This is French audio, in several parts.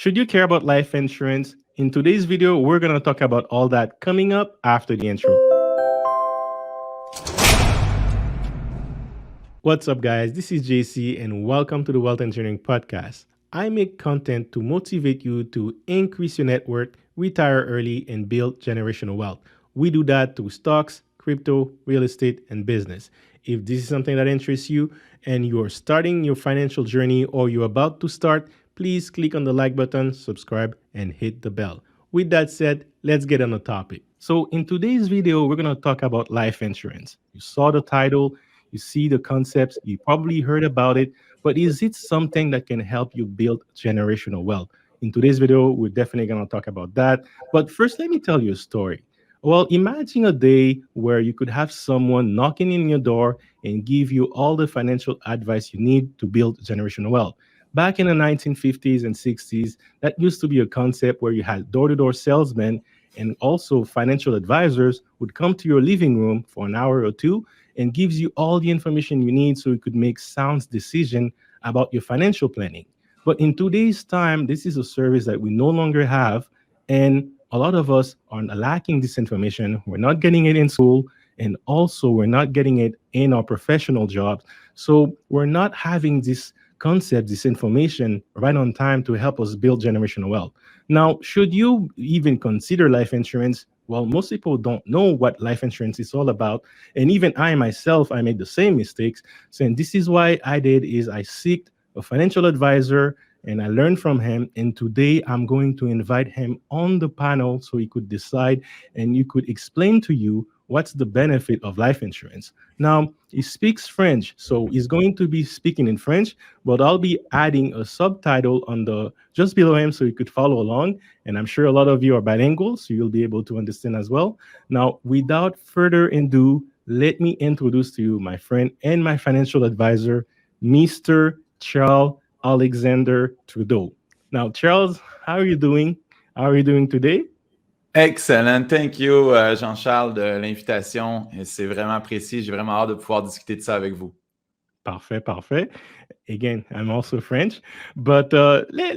Should you care about life insurance? In today's video, we're going to talk about all that coming up after the intro. What's up, guys? This is JC, and welcome to the Wealth Engineering Podcast. I make content to motivate you to increase your net worth, retire early, and build generational wealth. We do that through stocks, crypto, real estate, and business. If this is something that interests you and you're starting your financial journey or you're about to start, please click on the like button, subscribe, and hit the bell. With that said, let's get on the topic. So, in today's video, we're going to talk about life insurance. You saw the title, you see the concepts, you probably heard about it, but is it something that can help you build generational wealth? In today's video, we're definitely going to talk about that. But first, let me tell you a story. Well, imagine a day where you could have someone knocking in your door and give you all the financial advice you need to build generational wealth. Back in the 1950s and 60s, that used to be a concept where you had door to door salesmen and also financial advisors would come to your living room for an hour or two and gives you all the information you need so you could make sound decision about your financial planning. But in today's time, this is a service that we no longer have, and a lot of us are lacking this information. We're not getting it in school, and also we're not getting it in our professional jobs. So we're not having this concept, this information right on time to help us build generational wealth. Now, should you even consider life insurance? Well, most people don't know what life insurance is all about. And even I myself, I made the same mistakes. So, and this is why I did is I seeked a financial advisor and I learned from him. And today I'm going to invite him on the panel so he could decide and you could explain to you what's the benefit of life insurance. Now, he speaks French, so he's going to be speaking in French, but I'll be adding a subtitle on the just below him so you could follow along. And I'm sure a lot of you are bilingual, so you'll be able to understand as well. Now, without further ado, let me introduce to you my friend and my financial advisor, Mr. Charles Alexander Trudeau. Now, Charles, how are you doing? How are you doing today? Excellent. Thank you, Jean-Charles, de l'invitation. C'est vraiment apprécié. J'ai vraiment hâte de pouvoir discuter de ça avec vous. Parfait, parfait. Again, I'm also French, but let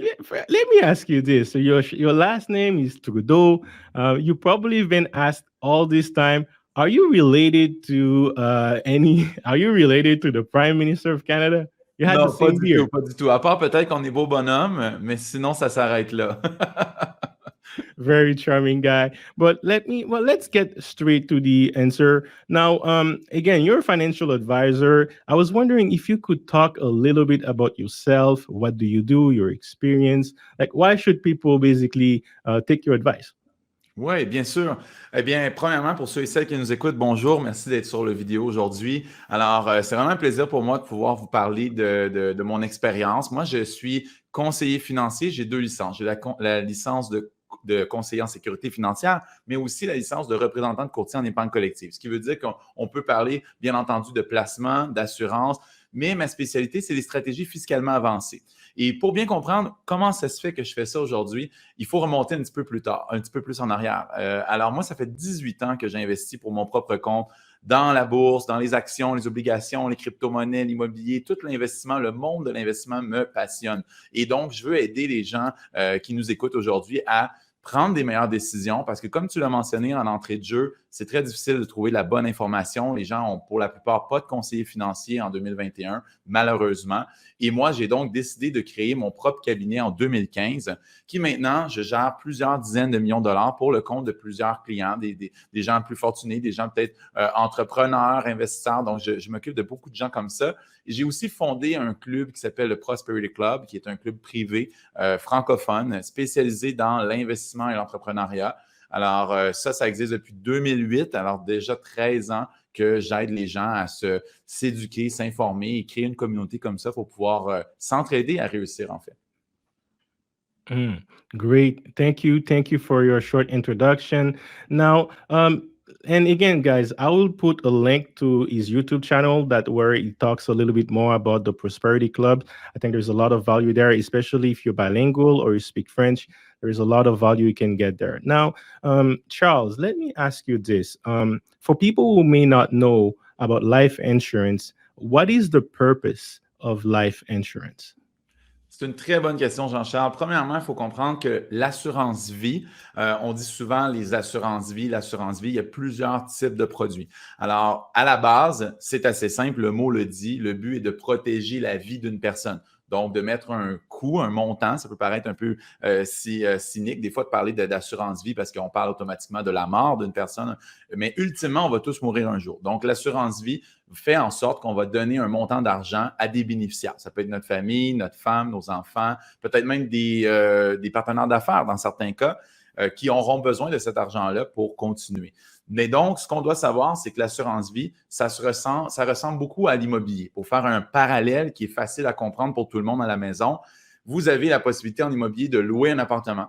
me ask you this. So your last name is Trudeau. You probably been asked all this time, are you related to are you related to the Prime Minister of Canada? You had the Non, pas same du beard. tout, pas du tout. À part peut-être qu'on est beau bonhomme, mais sinon, ça s'arrête là. Very charming guy. But let's get straight to the answer. Now, again, you're a financial advisor. I was wondering if you could talk a little bit about yourself. What do you do? Your experience? Like, why should people basically take your advice? Oui, bien sûr. Eh bien, premièrement, pour ceux et celles qui nous écoutent, bonjour, merci d'être sur la vidéo aujourd'hui. Alors, c'est vraiment un plaisir pour moi de pouvoir vous parler de mon expérience. Moi, je suis conseiller financier, j'ai 2 licences. J'ai la licence de conseiller en sécurité financière, mais aussi la licence de représentant de courtier en épargne collective. Ce qui veut dire qu'on peut parler, bien entendu, de placement, d'assurance, mais ma spécialité, c'est les stratégies fiscalement avancées. Et pour bien comprendre comment ça se fait que je fais ça aujourd'hui, il faut remonter un petit peu plus tard, un petit peu plus en arrière. Alors moi, ça fait 18 ans que j'investis pour mon propre compte dans la bourse, dans les actions, les obligations, les crypto-monnaies, l'immobilier, tout l'investissement, le monde de l'investissement me passionne. Et donc, je veux aider les gens qui nous écoutent aujourd'hui à prendre des meilleures décisions parce que, comme tu l'as mentionné en entrée de jeu, c'est très difficile de trouver la bonne information. Les gens ont pour la plupart pas de conseiller financier en 2021, malheureusement. Et moi, j'ai donc décidé de créer mon propre cabinet en 2015 qui maintenant, je gère plusieurs dizaines de millions de dollars pour le compte de plusieurs clients, des gens plus fortunés, des gens peut-être entrepreneurs, investisseurs. Donc, je m'occupe de beaucoup de gens comme ça. J'ai aussi fondé un club qui s'appelle le Prosperity Club, qui est un club privé francophone spécialisé dans l'investissement et l'entrepreneuriat. Alors, ça existe depuis 2008, alors déjà 13 ans que j'aide les gens à s'éduquer, s'informer et créer une communauté comme ça pour pouvoir s'entraider à réussir, en fait. Great. Thank you. Thank you for your short introduction. Now, and again, guys, I will put a link to his YouTube channel where he talks a little bit more about the Prosperity Club. I think there's a lot of value there, especially if you're bilingual or you speak French. There is a lot of value you can get there. Now, Charles, let me ask you this. For people who may not know about life insurance, what is the purpose of life insurance? C'est une très bonne question, Jean-Charles. Premièrement, il faut comprendre que l'assurance vie, on dit souvent les assurances vie, l'assurance vie, il y a plusieurs types de produits. Alors, à la base, c'est assez simple, le mot le dit, le but est de protéger la vie d'une personne. Donc, de mettre un coût, un montant, ça peut paraître un peu cynique des fois de parler d'assurance vie parce qu'on parle automatiquement de la mort d'une personne, mais ultimement, on va tous mourir un jour. Donc, l'assurance vie fait en sorte qu'on va donner un montant d'argent à des bénéficiaires. Ça peut être notre famille, notre femme, nos enfants, peut-être même des partenaires d'affaires dans certains cas qui auront besoin de cet argent-là pour continuer. Mais donc, ce qu'on doit savoir, c'est que l'assurance vie, ça ressemble beaucoup à l'immobilier. Pour faire un parallèle qui est facile à comprendre pour tout le monde à la maison, vous avez la possibilité en immobilier de louer un appartement,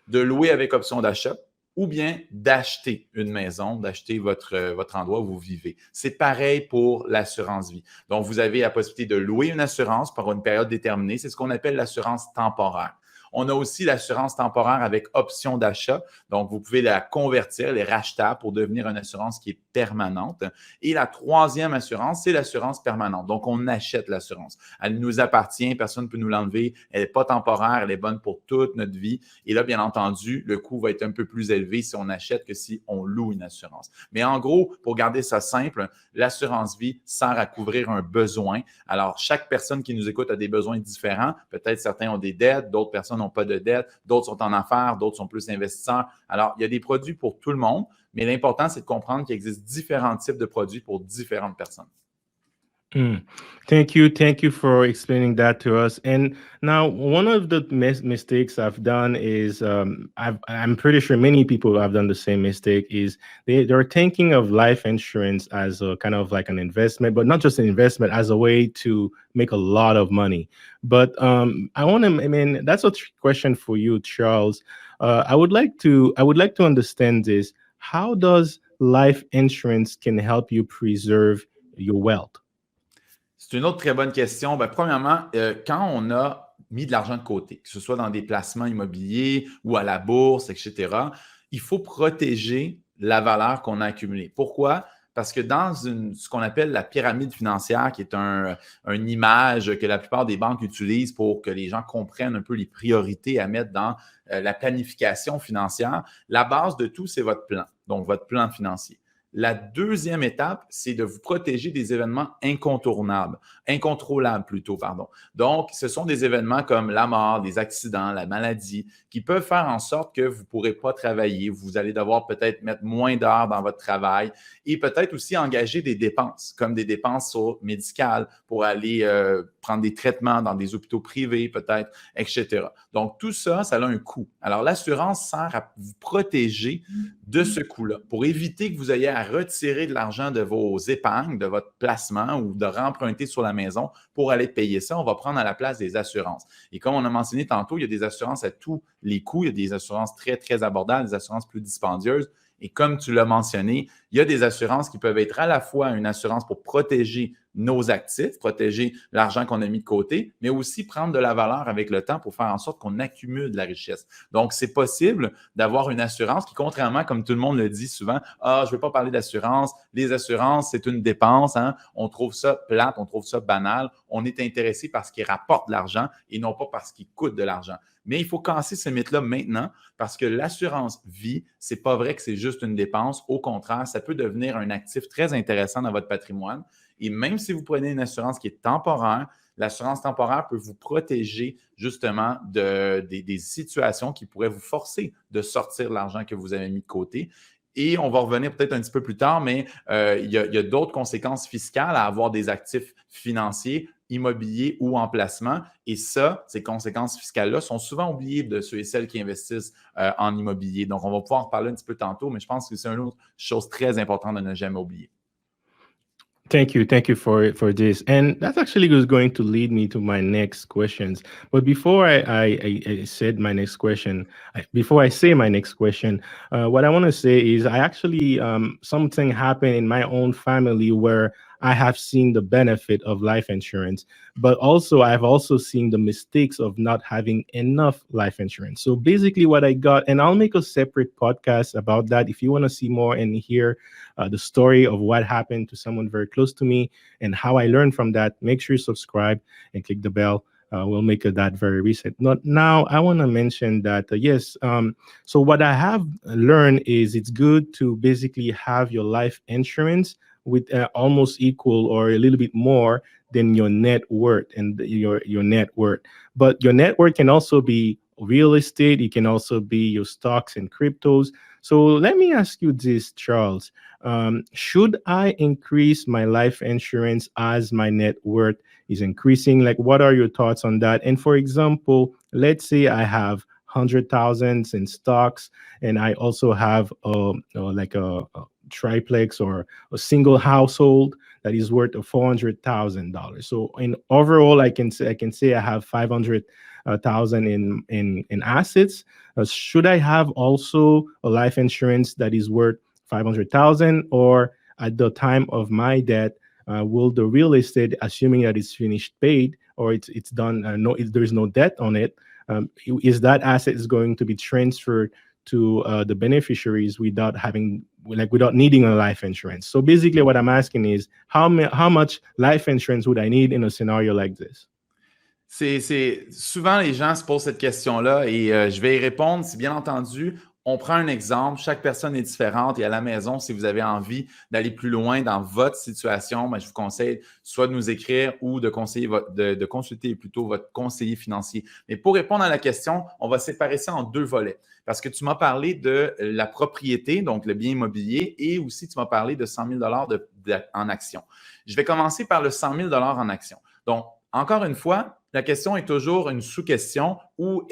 de louer avec option d'achat, ou bien d'acheter une maison, d'acheter votre endroit où vous vivez. C'est pareil pour l'assurance vie. Donc, vous avez la possibilité de louer une assurance pour une période déterminée. C'est ce qu'on appelle l'assurance temporaire. On a aussi l'assurance temporaire avec option d'achat. Donc, vous pouvez la convertir, les racheter pour devenir une assurance qui est permanente. Et la troisième assurance, c'est l'assurance permanente. Donc, on achète l'assurance. Elle nous appartient, personne ne peut nous l'enlever. Elle n'est pas temporaire, elle est bonne pour toute notre vie. Et là, bien entendu, le coût va être un peu plus élevé si on achète que si on loue une assurance. Mais en gros, pour garder ça simple, l'assurance vie sert à couvrir un besoin. Alors, chaque personne qui nous écoute a des besoins différents. Peut-être certains ont des dettes, d'autres personnes n'ont pas de dettes, d'autres sont en affaires, d'autres sont plus investisseurs. Alors, il y a des produits pour tout le monde, mais l'important, c'est de comprendre qu'il existe différents types de produits pour différentes personnes. Mm. Thank you for explaining that to us. And now, one of the mistakes I've done is I'm pretty sure many people have done the same mistake. Is they're thinking of life insurance as a kind of like an investment, but not just an investment, as a way to make a lot of money. But I want to. I mean, that's a question for you, Charles. I would like to understand this. How does life insurance can help you preserve your wealth? C'est une autre très bonne question. Ben, premièrement, quand on a mis de l'argent de côté, que ce soit dans des placements immobiliers ou à la bourse, etc., il faut protéger la valeur qu'on a accumulée. Pourquoi? Parce que dans ce qu'on appelle la pyramide financière, qui est une image que la plupart des banques utilisent pour que les gens comprennent un peu les priorités à mettre dans la planification financière, la base de tout, c'est votre plan, donc votre plan financier. La deuxième étape, c'est de vous protéger des événements incontrôlables plutôt, pardon. Donc, ce sont des événements comme la mort, des accidents, la maladie, qui peuvent faire en sorte que vous ne pourrez pas travailler, vous allez devoir peut-être mettre moins d'heures dans votre travail et peut-être aussi engager des dépenses, comme des dépenses médicales pour aller prendre des traitements dans des hôpitaux privés peut-être, etc. Donc, tout ça, ça a un coût. Alors, l'assurance sert à vous protéger de ce coût-là pour éviter que vous ayez à retirer de l'argent de vos épargnes, de votre placement ou de remprunter sur la maison pour aller payer ça. On va prendre à la place des assurances. Et comme on a mentionné tantôt, il y a des assurances à tous les coûts. Il y a des assurances très, très abordables, des assurances plus dispendieuses. Et comme tu l'as mentionné, il y a des assurances qui peuvent être à la fois une assurance pour protéger nos actifs, protéger l'argent qu'on a mis de côté, mais aussi prendre de la valeur avec le temps pour faire en sorte qu'on accumule de la richesse. Donc, c'est possible d'avoir une assurance qui, contrairement, comme tout le monde le dit souvent, « Ah, je ne veux pas parler d'assurance. Les assurances, c'est une dépense. Hein? On trouve ça plate, on trouve ça banal. On est intéressé par ce qui rapporte de l'argent et non pas par ce qui coûte de l'argent. » Mais il faut casser ce mythe-là maintenant parce que l'assurance vie, ce n'est pas vrai que c'est juste une dépense. Au contraire, ça peut devenir un actif très intéressant dans votre patrimoine. Et même si vous prenez une assurance qui est temporaire, l'assurance temporaire peut vous protéger justement des situations qui pourraient vous forcer de sortir l'argent que vous avez mis de côté. Et on va revenir peut-être un petit peu plus tard, mais il y a d'autres conséquences fiscales à avoir des actifs financiers, immobiliers ou en placement. Et ça, ces conséquences fiscales-là sont souvent oubliées de ceux et celles qui investissent en immobilier. Donc, on va pouvoir en parler un petit peu tantôt, mais je pense que c'est une autre chose très importante de ne jamais oublier. Thank you for this, and that's actually was going to lead me to my next questions. But before I said my next question, before I say my next question, what I want to say is I actually something happened in my own family where I have seen the benefit of life insurance, but also I've also seen the mistakes of not having enough life insurance. So basically, what I got, and I'll make a separate podcast about that if you want to see more and hear the story of what happened to someone very close to me and how I learned from that. Make sure you subscribe and click the bell we'll make that very recent. Not now. I want to mention that yes. So what I have learned is it's good to basically have your life insurance with almost equal or a little bit more than your net worth and your net worth. But your net worth can also be real estate. It can also be your stocks and cryptos. So let me ask you this, Charles. Should I increase my life insurance as my net worth is increasing? Like, what are your thoughts on that? And for example, let's say I have 100,000 in stocks, and I also have like a triplex or a single household that is worth of $400,000. So in overall, I can say I have 500,000 in assets. Should I have also a life insurance that is worth 500,000, or at the time of my death, will the real estate, assuming that it's finished paid or it's done, no, there's no debt on it, is that asset is going to be transferred to the beneficiaries without having like without needing a life insurance? So basically, what I'm asking is how much life insurance would I need in a scenario like this? Souvent les gens se posent cette question-là et je vais y répondre. Si bien entendu, on prend un exemple, chaque personne est différente et à la maison, si vous avez envie d'aller plus loin dans votre situation, ben, je vous conseille soit de nous écrire ou de de consulter plutôt votre conseiller financier. Mais pour répondre à la question, on va séparer ça en deux volets. Parce que tu m'as parlé de la propriété, donc le bien immobilier, et aussi tu m'as parlé de 100 000 en actions. Je vais commencer par le 100 000 en actions. Donc, encore une fois, la question est toujours une sous-question. Où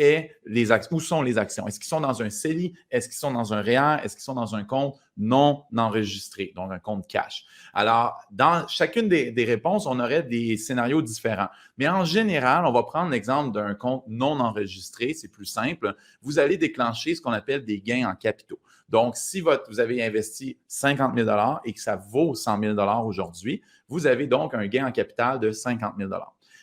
sont les actions? Est-ce qu'ils sont dans un CELI? Est-ce qu'ils sont dans un REER? Est-ce qu'ils sont dans un compte non enregistré, donc un compte cash? Alors, dans chacune des réponses, on aurait des scénarios différents. Mais en général, on va prendre l'exemple d'un compte non enregistré. C'est plus simple. Vous allez déclencher ce qu'on appelle des gains en capitaux. Donc, si vous avez investi 50 000 et que ça vaut 100 000 aujourd'hui, vous avez donc un gain en capital de 50 000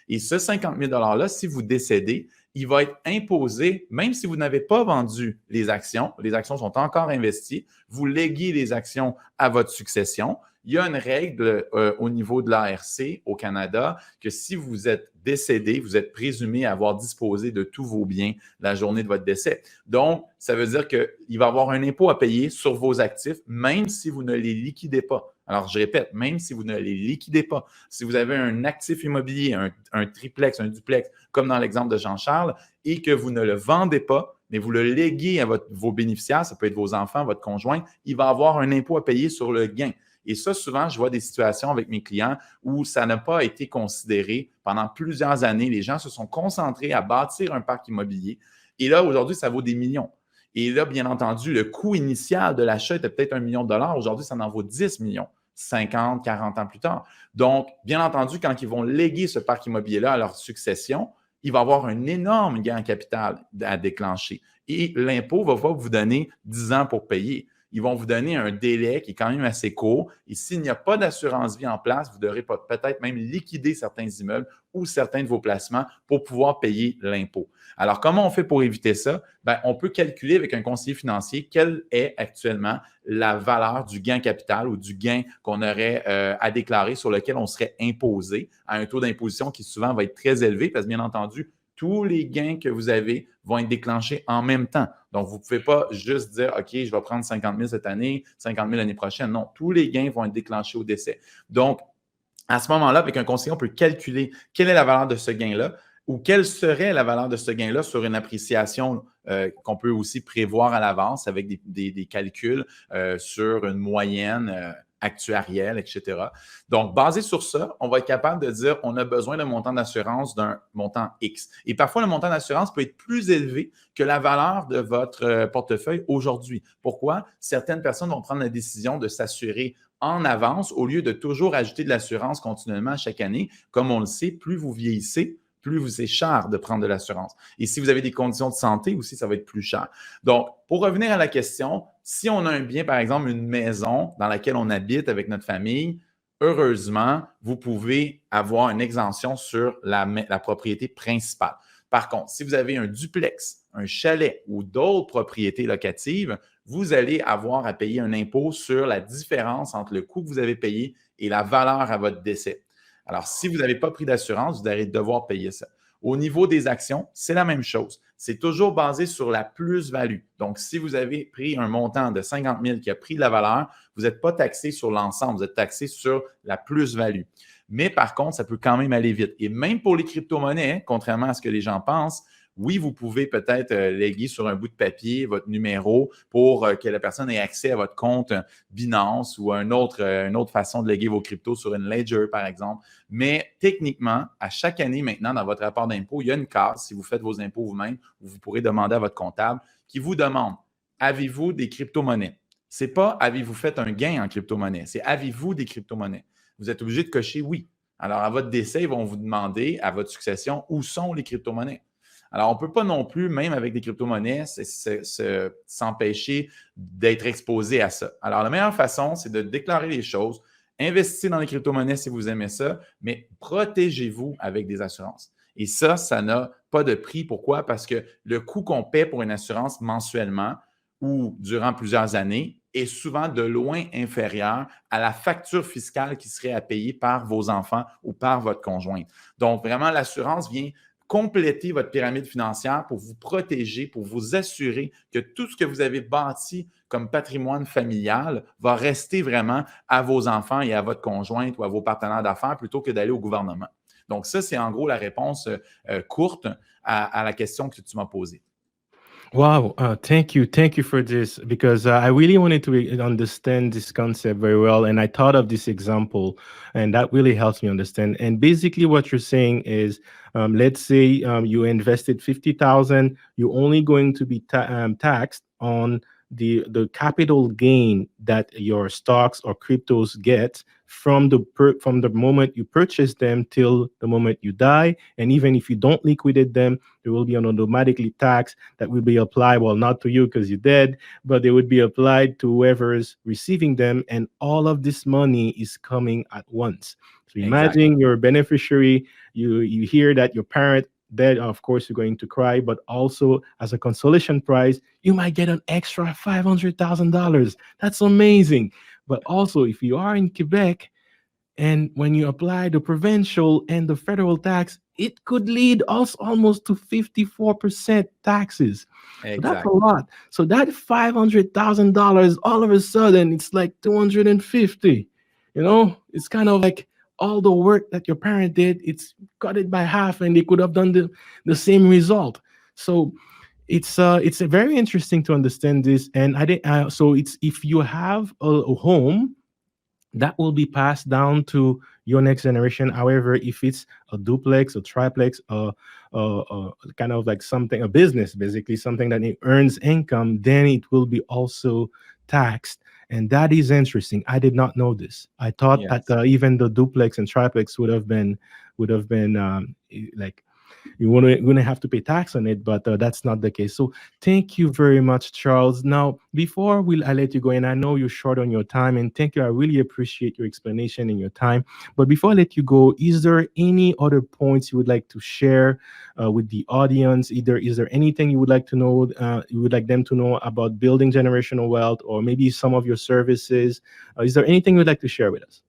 Et ce 50 000 $-là, si vous décédez, il va être imposé, même si vous n'avez pas vendu les actions sont encore investies, vous léguez les actions à votre succession. Il y a une règle au niveau de l'ARC au Canada que si vous êtes décédé, vous êtes présumé avoir disposé de tous vos biens la journée de votre décès. Donc, ça veut dire qu'il va y avoir un impôt à payer sur vos actifs, même si vous ne les liquidez pas. Alors, je répète, même si vous ne les liquidez pas, si vous avez un actif immobilier, un triplex, un duplex, comme dans l'exemple de Jean-Charles, et que vous ne le vendez pas, mais vous le léguez à vos bénéficiaires, ça peut être vos enfants, votre conjoint, il va avoir un impôt à payer sur le gain. Et ça, souvent, je vois des situations avec mes clients où ça n'a pas été considéré pendant plusieurs années. Les gens se sont concentrés à bâtir un parc immobilier. Et là, aujourd'hui, ça vaut des millions. Et là, bien entendu, le coût initial de l'achat était peut-être $1 million. Aujourd'hui, ça en vaut 10 millions, 50, 40 ans plus tard. Donc, bien entendu, quand ils vont léguer ce parc immobilier-là à leur succession, il va y avoir un énorme gain en capital à déclencher. Et l'impôt ne va pas vous donner 10 ans pour payer. Ils vont vous donner un délai qui est quand même assez court. Et s'il n'y a pas d'assurance vie en place, vous devrez peut-être même liquider certains immeubles ou certains de vos placements pour pouvoir payer l'impôt. Alors, comment on fait pour éviter ça? Bien, on peut calculer avec un conseiller financier quelle est actuellement la valeur du gain capital ou du gain qu'on aurait à déclarer sur lequel on serait imposé à un taux d'imposition qui souvent va être très élevé parce que, bien entendu, tous les gains que vous avez vont être déclenchés en même temps. Donc, vous ne pouvez pas juste dire, OK, je vais prendre 50 000 cette année, 50 000 l'année prochaine. Non, tous les gains vont être déclenchés au décès. Donc, à ce moment-là, avec un conseiller, on peut calculer quelle est la valeur de ce gain-là ou quelle serait la valeur de ce gain-là sur une appréciation qu'on peut aussi prévoir à l'avance avec des calculs sur une moyenne actuarielle, etc. Donc, basé sur ça, on va être capable de dire on a besoin d'un montant d'assurance d'un montant X. Et parfois, le montant d'assurance peut être plus élevé que la valeur de votre portefeuille aujourd'hui. Pourquoi? Certaines personnes vont prendre la décision de s'assurer en avance au lieu de toujours ajouter de l'assurance continuellement chaque année. Comme on le sait, plus vous vieillissez, plus vous est cher de prendre de l'assurance. Et si vous avez des conditions de santé aussi, ça va être plus cher. Donc, pour revenir à la question, si on a un bien, par exemple, une maison dans laquelle on habite avec notre famille, heureusement, vous pouvez avoir une exemption sur la propriété principale. Par contre, si vous avez un duplex, un chalet ou d'autres propriétés locatives, vous allez avoir à payer un impôt sur la différence entre le coût que vous avez payé et la valeur à votre décès. Alors, si vous n'avez pas pris d'assurance, vous allez devoir payer ça. Au niveau des actions, c'est la même chose. C'est toujours basé sur la plus-value. Donc, si vous avez pris un montant de 50 000 qui a pris de la valeur, vous n'êtes pas taxé sur l'ensemble, vous êtes taxé sur la plus-value. Mais par contre, ça peut quand même aller vite. Et même pour les crypto-monnaies, contrairement à ce que les gens pensent, oui, vous pouvez peut-être léguer sur un bout de papier votre numéro pour que la personne ait accès à votre compte Binance ou une autre façon de léguer vos cryptos sur une Ledger, par exemple. Mais techniquement, à chaque année maintenant, dans votre rapport d'impôt, il y a une case, si vous faites vos impôts vous-même, où vous pourrez demander à votre comptable qui vous demande, avez-vous des crypto-monnaies? Ce n'est pas avez-vous fait un gain en crypto-monnaie, c'est avez-vous des crypto-monnaies? Vous êtes obligé de cocher oui. Alors, à votre décès, ils vont vous demander, à votre succession, où sont les crypto-monnaies? Alors, on ne peut pas non plus, même avec des crypto-monnaies, s'empêcher d'être exposé à ça. Alors, la meilleure façon, c'est de déclarer les choses, investissez dans les crypto-monnaies si vous aimez ça, mais protégez-vous avec des assurances. Et ça n'a pas de prix. Pourquoi? Parce que le coût qu'on paie pour une assurance mensuellement ou durant plusieurs années est souvent de loin inférieur à la facture fiscale qui serait à payer par vos enfants ou par votre conjointe. Donc, vraiment, l'assurance vient compléter votre pyramide financière pour vous protéger, pour vous assurer que tout ce que vous avez bâti comme patrimoine familial va rester vraiment à vos enfants et à votre conjointe ou à vos partenaires d'affaires plutôt que d'aller au gouvernement. Donc, ça, c'est en gros la réponse courte à la question que tu m'as posée. Wow, thank you for this because I really wanted to understand this concept very well, and I thought of this example, and that really helps me understand. And basically, what you're saying is, let's say you invested 50,000, you're only going to be taxed on the capital gain that your stocks or cryptos get from from the moment you purchase them till the moment you die, and even if you don't liquidate them, there will be an automatically tax that will be applied, well, not to you because you're dead, but they would be applied to whoever's receiving them. And all of this money is coming at once. So Exact. imagine you're a beneficiary, you hear that your parent dead, of course you're going to cry, but also as a consolation prize, you might get an extra $500,000. That's amazing. But also, if you are in Quebec, and when you apply the provincial and the federal tax, it could lead us almost to 54% taxes. So that's a Exact. lot. So that $500,000, all of a sudden, it's like 250. It's kind of like all the work that your parent did, it's cut it by half, and they could have done the same result. So it's a very interesting to understand this. And I did so it's if you have a home that will be passed down to your next generation. However, if it's a duplex, a triplex, kind of like something, a business, basically something that it earns income, then it will be also taxed. And that is interesting. I did not know this. I thought that Yes. even the duplex and triplex would have been like you wouldn't have to pay tax on it, but that's not the case. So thank you very much, Charles. Now, before I let you go, and I know you're short on your time, and thank you. I really appreciate your explanation and your time. But before I let you go, is there any other points you would like to share with the audience? Either is there anything you would like to know, you would like them to know about building generational wealth, or maybe some of your services? Is there anything you'd like to share with us?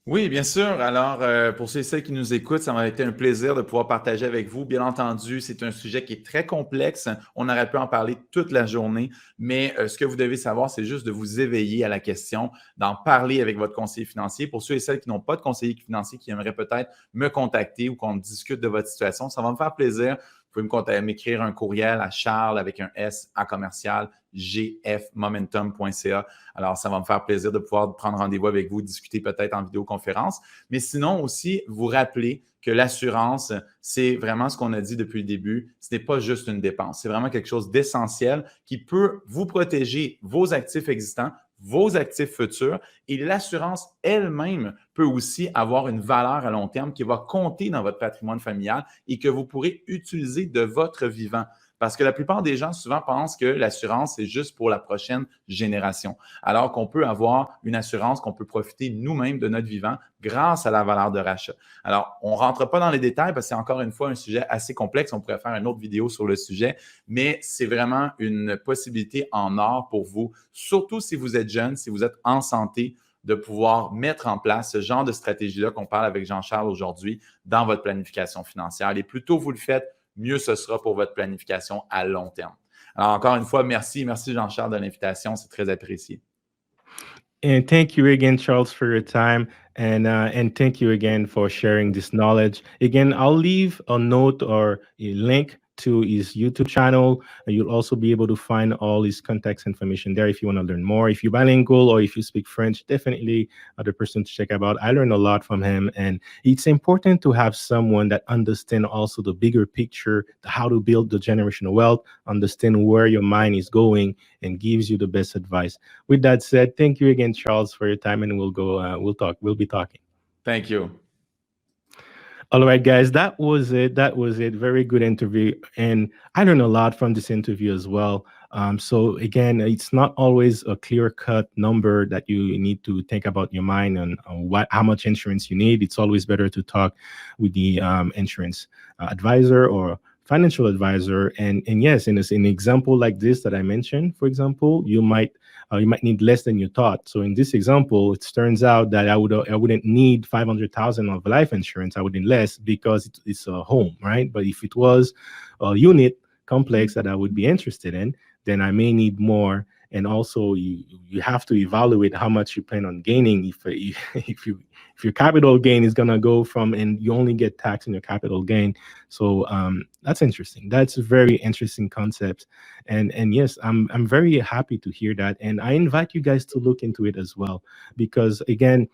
Oui, bien sûr. Alors, pour ceux et celles qui nous écoutent, ça m'a été un plaisir de pouvoir partager avec vous. Bien entendu, c'est un sujet qui est très complexe. On aurait pu en parler toute la journée, mais ce que vous devez savoir, c'est juste de vous éveiller à la question, d'en parler avec votre conseiller financier. Pour ceux et celles qui n'ont pas de conseiller financier, qui aimeraient peut-être me contacter ou qu'on discute de votre situation, ça va me faire plaisir. Vous pouvez m'écrire un courriel à Charles avec un S à commercial gfmomentum.ca. Alors, ça va me faire plaisir de pouvoir prendre rendez-vous avec vous, discuter peut-être en vidéoconférence. Mais sinon aussi, vous rappeler que l'assurance, c'est vraiment ce qu'on a dit depuis le début. Ce n'est pas juste une dépense. C'est vraiment quelque chose d'essentiel qui peut vous protéger vos actifs existants, vos actifs futurs, et l'assurance elle-même peut aussi avoir une valeur à long terme qui va compter dans votre patrimoine familial et que vous pourrez utiliser de votre vivant. Parce que la plupart des gens souvent pensent que l'assurance, c'est juste pour la prochaine génération, alors qu'on peut avoir une assurance qu'on peut profiter nous-mêmes de notre vivant grâce à la valeur de rachat. Alors, on ne rentre pas dans les détails parce que c'est encore une fois un sujet assez complexe. On pourrait faire une autre vidéo sur le sujet, mais c'est vraiment une possibilité en or pour vous, surtout si vous êtes jeune, si vous êtes en santé. de pouvoir mettre en place ce genre de stratégie-là qu'on parle avec Jean-Charles aujourd'hui dans votre planification financière. Et plus tôt vous le faites, mieux ce sera pour votre planification à long terme. Alors, encore une fois, merci Jean-Charles de l'invitation, c'est très apprécié. And thank you again, Charles, for your time, and thank you again for sharing this knowledge. Again, I'll leave a note or a link to his YouTube channel. You'll also be able to find all his contact information there if you want to learn more. If you're bilingual or if you speak French, definitely the person to check out. I learned a lot from him, and it's important to have someone that understand also the bigger picture, how to build the generational wealth, understand where your mind is going, and gives you the best advice. With that said, thank you again, Charles, for your time, and we'll go. We'll talk. We'll be talking. Thank you. All right, guys, that was it. That was it. Very good interview. And I learned a lot from this interview as well. So again, it's not always a clear-cut number that you need to think about your mind on how much insurance you need. It's always better to talk with the insurance advisor or financial advisor. And yes, in an example like this that I mentioned, for example, you might need less than you thought. So in this example, it turns out that I wouldn't need 500,000 of life insurance. I would need less because it's a home, right? But if it was a unit complex that I would be interested in, then I may need more. And also, you have to evaluate how much you plan on gaining. If your capital gain is gonna go from, and you only get taxed on your capital gain. So that's interesting. That's a very interesting concept. And yes, I'm very happy to hear that. And I invite you guys to look into it as well, because again,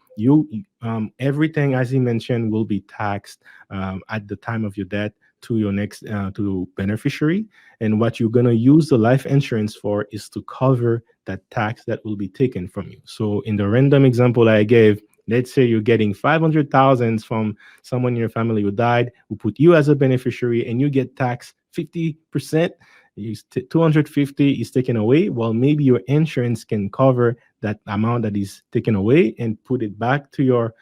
everything as he mentioned will be taxed at the time of your death to your next to beneficiary. And what you're going to use the life insurance for is to cover that tax that will be taken from you. So in the random example I gave, let's say you're getting 500,000 from someone in your family who died, who put you as a beneficiary, and you get taxed 50%. 250 is taken away. Well, maybe your insurance can cover that amount that is taken away and put it back to your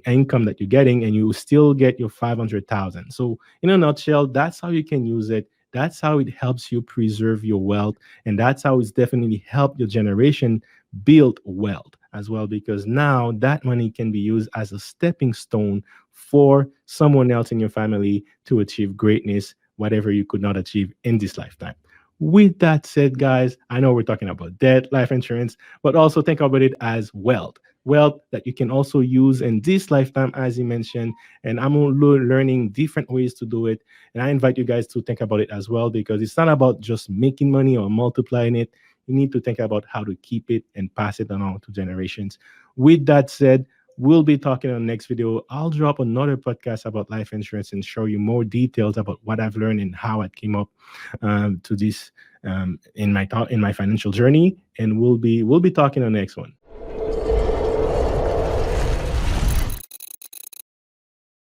income that you're getting, and you still get your 500,000. So in a nutshell, that's how you can use it. That's how it helps you preserve your wealth, and that's how it's definitely helped your generation build wealth as well, because now that money can be used as a stepping stone for someone else in your family to achieve greatness, whatever you could not achieve in this lifetime. With that said, guys, I know we're talking about debt, life insurance, but also think about it as wealth. Wealth that you can also use in this lifetime, as you mentioned. And I'm learning different ways to do it. And I invite you guys to think about it as well, because it's not about just making money or multiplying it. You need to think about how to keep it and pass it along to generations. With that said, we'll be talking on the next video. I'll drop another podcast about life insurance and show you more details about what I've learned and how I came up to this in my financial journey. And we'll be talking on the next one.